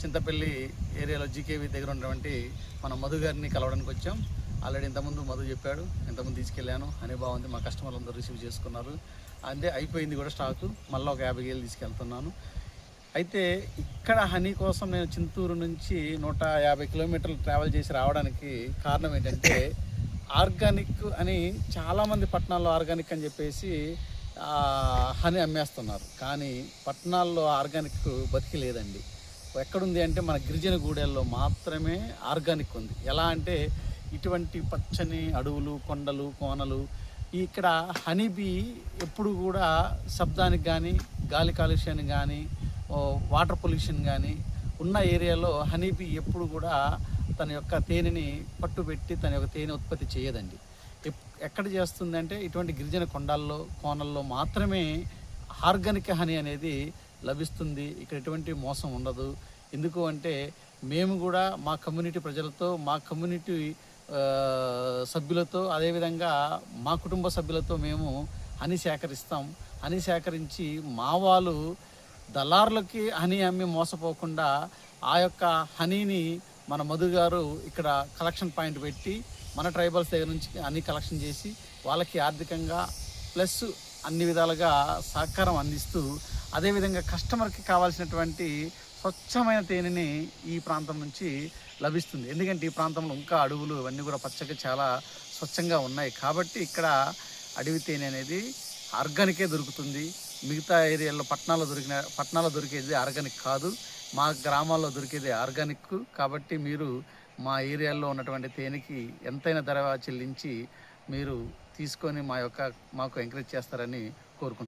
చింతపల్లి ఏరియాలో జీకేవి దగ్గర ఉన్నటువంటి మన మధు గారిని కలవడానికి వచ్చాం. ఆల్రెడీ ఇంతకుముందు మధు చెప్పాడు, ఇంతకుముందు తీసుకెళ్ళాను అనే బాగుంది. మా కస్టమర్లు అందరూ రిసీవ్ చేసుకున్నారు. అంటే అయిపోయింది కూడా స్టాకు. మళ్ళీ ఒక 50 కేజీలు తీసుకెళ్తున్నాను. అయితే ఇక్కడ హనీ కోసం నేను చింతూరు నుంచి 150 కిలోమీటర్లు ట్రావెల్ చేసి రావడానికి కారణం ఏంటంటే ఆర్గానిక్ అని చాలామంది పట్టణాల్లో ఆర్గానిక్ అని చెప్పేసి హనీ అమ్మేస్తున్నారు. కానీ పట్టణాల్లో ఆర్గానిక్ బతికి లేదండి. ఎక్కడుంది అంటే మన గిరిజన గూడెల్లో మాత్రమే ఆర్గానిక్ ఉంది. ఎలా అంటే ఇటువంటి పచ్చని అడవులు, కొండలు, కోనలు, ఇక్కడ హనీబీ ఎప్పుడు కూడా శబ్దానికి కానీ, గాలి కాలుష్యానికి కానీ, వాటర్ పొల్యూషన్ కానీ ఉన్న ఏరియాలో హనీబీ ఎప్పుడు కూడా తన యొక్క తేనెని పట్టుబెట్టి తన యొక్క తేనె ఉత్పత్తి చేయదండి. ఎక్కడ చేస్తుందంటే ఇటువంటి గిరిజన కొండల్లో, కోనల్లో మాత్రమే ఆర్గానిక్ హనీ అనేది లభిస్తుంది. ఇక్కడ ఎటువంటి మోసం ఉండదు. ఎందుకు అంటే మేము కూడా మా కమ్యూనిటీ ప్రజలతో, మా కమ్యూనిటీ సభ్యులతో, అదేవిధంగా మా కుటుంబ సభ్యులతో మేము హనీ సేకరిస్తాం. హనీ సేకరించి మా వాళ్ళు దళారులకి హనీ అమ్మి మోసపోకుండా ఆ యొక్క హనీని మన మధు గారు ఇక్కడ కలెక్షన్ పాయింట్ పెట్టి మన ట్రైబల్స్ దగ్గర నుంచి హనీ కలెక్షన్ చేసి వాళ్ళకి ఆర్థికంగా ప్లస్ అన్ని విధాలుగా సహకారం అందిస్తూ, అదేవిధంగా కస్టమర్కి కావాల్సినటువంటి స్వచ్ఛమైన తేనెని ఈ ప్రాంతం నుంచి లభిస్తుంది. ఎందుకంటే ఈ ప్రాంతంలో ఇంకా అడవులు ఇవన్నీ కూడా పచ్చగా చాలా స్వచ్ఛంగా ఉన్నాయి. కాబట్టి ఇక్కడ అడవి తేనె అనేది ఆర్గానికే దొరుకుతుంది. మిగతా ఏరియాల్లో పట్టణాల్లో దొరికేది ఆర్గానిక్ కాదు. మా గ్రామాల్లో దొరికేది ఆర్గానిక్. కాబట్టి మీరు మా ఏరియాలో ఉన్నటువంటి తేనెకి ఎంతైనా ధర చెల్లించి మీరు తీసుకొని మాకు ఎంకరేజ్ చేస్తారని కోరుకుంటున్నాను.